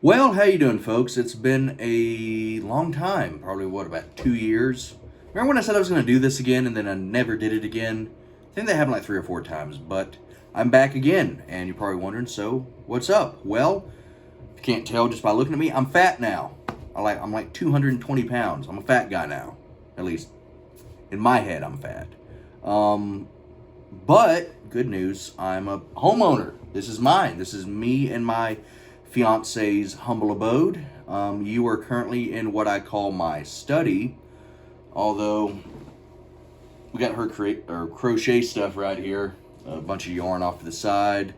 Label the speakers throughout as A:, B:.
A: Well, how you doing, folks? It's been a long time, probably what, about 2 years? Remember when I said I was going to do this again and then I never did it again? I think that happened like 3 or 4 times, but I'm back again, and you're probably wondering, so what's up? Well, if you can't tell just by looking at me, I'm fat now. I'm like 220 pounds. I'm a fat guy now, at least in my head. I'm fat. Um, but good news, I'm a homeowner. This is mine. This is me and my fiance's humble abode. You are currently in what I call my study, although we got her crochet stuff right here, a bunch of yarn off to the side.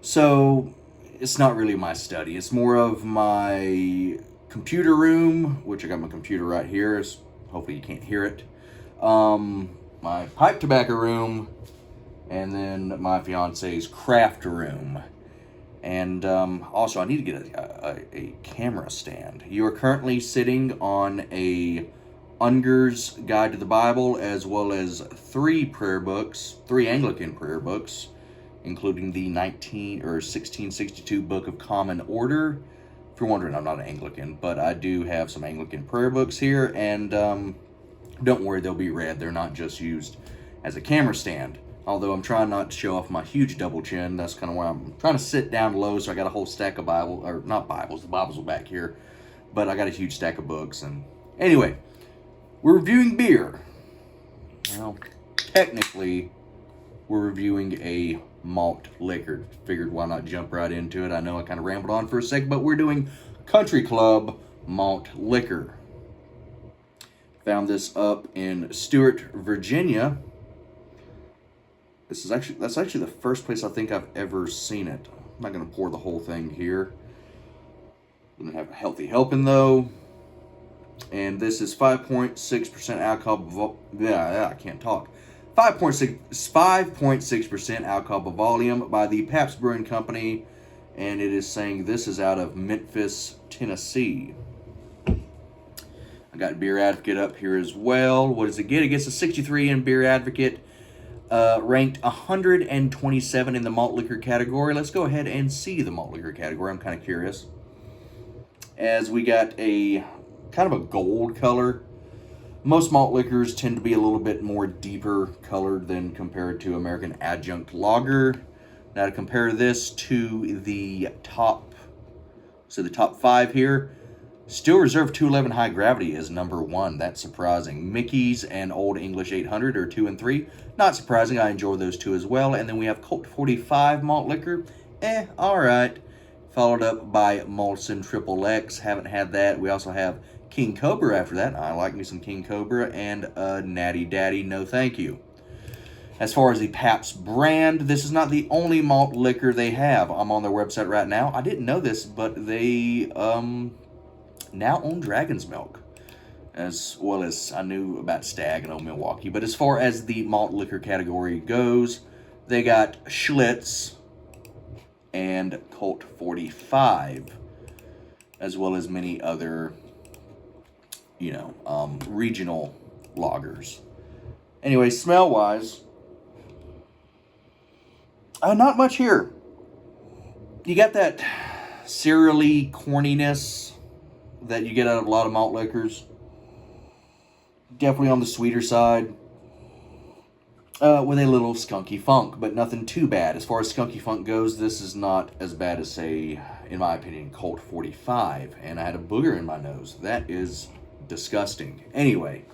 A: So it's not really my study. It's more of my computer room, which I got my computer right here. Hopefully you can't hear it. My pipe tobacco room, and then my fiance's craft room. And also, I need to get a camera stand. You are currently sitting on a Unger's Guide to the Bible, as well as three Anglican prayer books, including the 1662 Book of Common Order. If you're wondering, I'm not an Anglican, but I do have some Anglican prayer books here, and don't worry, they'll be read. They're not just used as a camera stand. Although I'm trying not to show off my huge double chin. That's kind of why I'm trying to sit down low, so I got a whole stack of Bible, or not Bibles, the Bibles are back here. But I got a huge stack of books. And anyway, we're reviewing beer. Well, technically, we're reviewing a malt liquor. Figured why not jump right into it. I know I kind of rambled on for a sec, but we're doing Country Club malt liquor. Found this up in Stewart, Virginia. That's actually the first place I think I've ever seen it. I'm not gonna pour the whole thing here. Gonna have a healthy helping though. And this is 5.6% alcohol. Yeah, I can't talk. 5.6% alcohol by volume by the Pabst Brewing Company, and it is saying this is out of Memphis, Tennessee. I got Beer Advocate up here as well. What does it get? It gets a 63 in Beer Advocate. Ranked 127 in the malt liquor category. Let's go ahead and see the malt liquor category. I'm kind of curious. As we got a kind of a gold color. Most malt liquors tend to be a little bit more deeper colored than compared to American Adjunct Lager. Now to compare this to the top five here, Still Reserve 211 High Gravity is number one. That's surprising. Mickey's and Old English 800 are 2 and 3. Not surprising. I enjoy those two as well. And then we have Colt 45 malt liquor. Alright. Followed up by Molson Triple X. Haven't had that. We also have King Cobra after that. I like me some King Cobra. And Natty Daddy. No thank you. As far as the Pabst brand, this is not the only malt liquor they have. I'm on their website right now. I didn't know this, but they now own Dragon's Milk, as well as I knew about Stag and Old Milwaukee. But as far as the malt liquor category goes, they got Schlitz and Colt 45, as well as many other, regional lagers. Anyway, smell-wise, not much here. You got that cereally corniness that you get out of a lot of malt liquors. Definitely on the sweeter side. With a little skunky funk, but nothing too bad. As far as skunky funk goes, this is not as bad as, say, in my opinion, Colt 45. And I had a booger in my nose. That is disgusting. Anyway,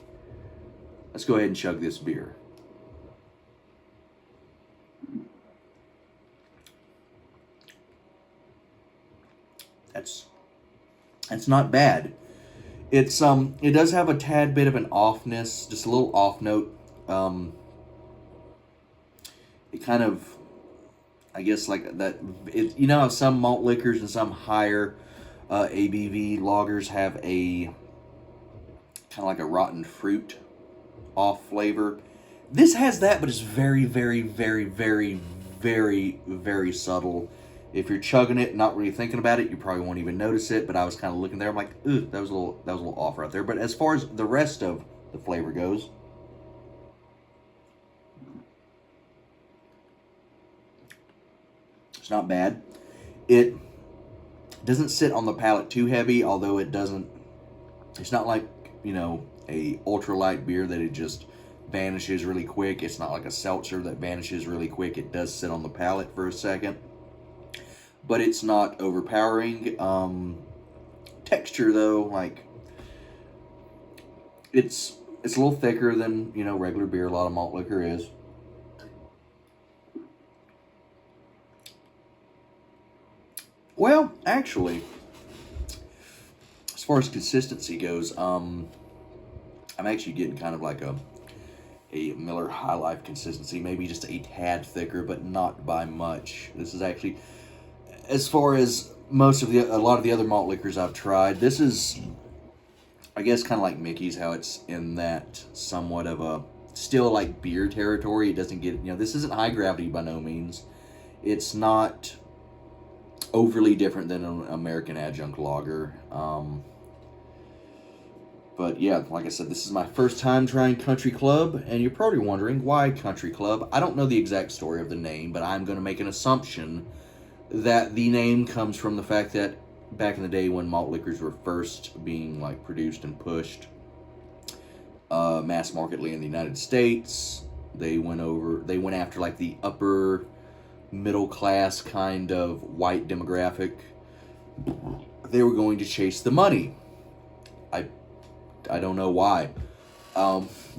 A: let's go ahead and chug this beer. That's not bad. It does have a tad bit of an offness, just a little off note. It kind of, I guess, like that. Some malt liquors and some higher ABV lagers have a kind of like a rotten fruit off flavor. This has that, but it's very, very, very, very, very, very subtle. If you're chugging it, not really thinking about it, you probably won't even notice it. But I was kind of looking there. I'm like, ooh, that was a little off right there. But as far as the rest of the flavor goes, it's not bad. It It doesn't sit on the palate too heavy, although it doesn't. It's not like, a ultralight beer that it just vanishes really quick. It's not like a seltzer that vanishes really quick. It does sit on the palate for a second, but it's not overpowering. Texture though, like it's a little thicker than regular beer. A lot of malt liquor is. Well, actually, as far as consistency goes, I'm actually getting kind of like a Miller High Life consistency, maybe just a tad thicker, but not by much. This is actually, as far as a lot of the other malt liquors I've tried, this is, I guess, kind of like Mickey's, how it's in that somewhat of a still like beer territory. It doesn't get, this isn't high gravity by no means. It's not overly different than an American adjunct lager. But yeah, like I said, this is my first time trying Country Club, and you're probably wondering, why Country Club? I don't know the exact story of the name, but I'm going to make an assumption that the name comes from the fact that back in the day when malt liquors were first being like produced and pushed mass marketly in the United States, they went after like the upper middle class kind of white demographic. They were going to chase the money. I don't know why.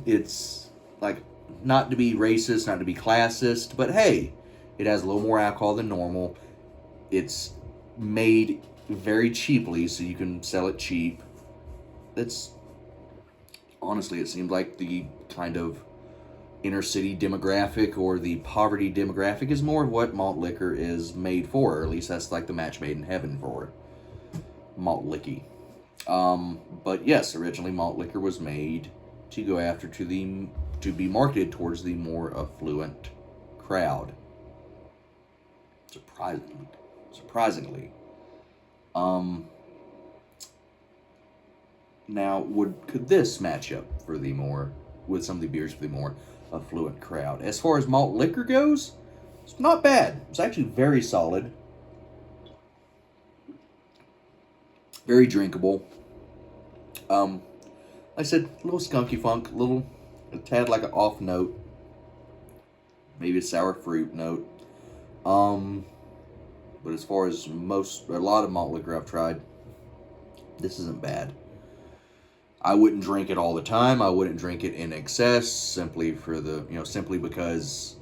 A: It's like, not to be racist, not to be classist, but hey, it has a little more alcohol than normal. It's made very cheaply, so you can sell it cheap. It's honestly, it seems like the kind of inner city demographic or the poverty demographic is more of what malt liquor is made for, or at least that's like the match made in heaven for malt liquor. But yes, originally malt liquor was made to go after to be marketed towards the more affluent crowd. Surprisingly. Now, could this match up with some of the beers for the more affluent crowd? As far as malt liquor goes, it's not bad. It's actually very solid. Very drinkable. Like I said, a little skunky funk, a tad like an off note. Maybe a sour fruit note. But as far as a lot of malt liquor I've tried, this isn't bad. I wouldn't drink it all the time. I wouldn't drink it in excess, simply because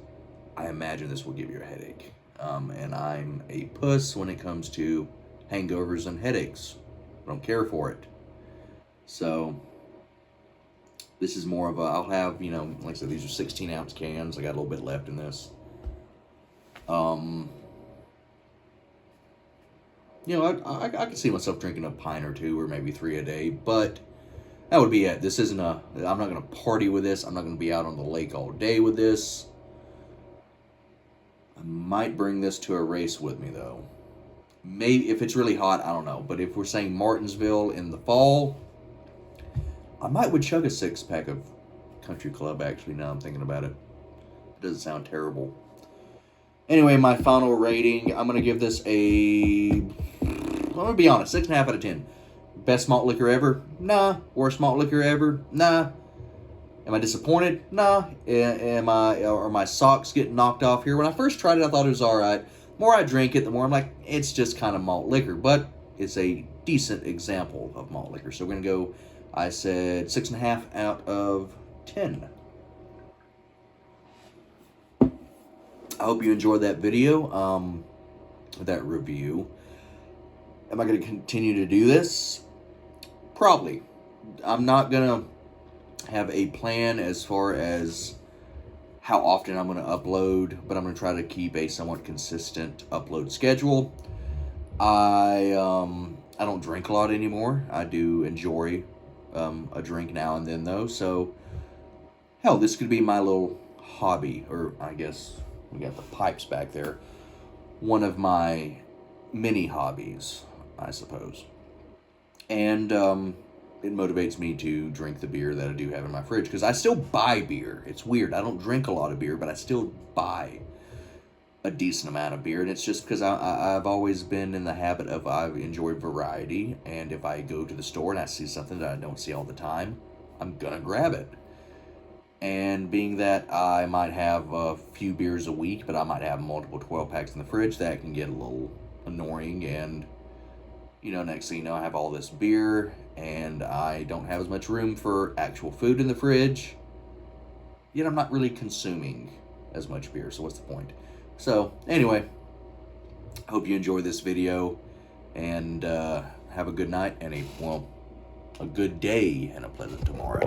A: I imagine this will give you a headache. And I'm a puss when it comes to hangovers and headaches. I don't care for it. So this is more of I'll have, like I said, these are 16-ounce cans. I got a little bit left in this. I can see myself drinking a pint or two or maybe 3 a day, but that would be it. This isn't I'm not going to party with this. I'm not going to be out on the lake all day with this. I might bring this to a race with me, though. Maybe if it's really hot, I don't know. But if we're saying Martinsville in the fall, I would chug a 6-pack of Country Club, actually, now I'm thinking about it. It doesn't sound terrible. Anyway, my final rating, I'm going to give this I'm going to be honest, 6.5 out of 10. Best malt liquor ever? Nah. Worst malt liquor ever? Nah. Am I disappointed? Nah. Are my socks getting knocked off here? When I first tried it, I thought it was alright. The more I drink it, the more I'm like, it's just kind of malt liquor. But it's a decent example of malt liquor. So we're going to go, I said 6.5 out of 10. I hope you enjoyed that video, that review. Am I going to continue to do this? Probably. I'm not going to have a plan as far as how often I'm going to upload, but I'm going to try to keep a somewhat consistent upload schedule. I don't drink a lot anymore. I do enjoy a drink now and then, though. So, hell, this could be my little hobby, or I guess we got the pipes back there. One of my mini hobbies, I suppose. And it motivates me to drink the beer that I do have in my fridge, because I still buy beer. It's weird. I don't drink a lot of beer, but I still buy a decent amount of beer, and it's just because I've always been in the habit of I enjoy variety, and if I go to the store and I see something that I don't see all the time, I'm gonna grab it. And being that I might have a few beers a week, but I might have multiple 12 packs in the fridge, that can get a little annoying. And, you know, next thing you know, I have all this beer and I don't have as much room for actual food in the fridge. Yet I'm not really consuming as much beer, so what's the point? So, anyway, hope you enjoy this video and have a good night and a good day and a pleasant tomorrow.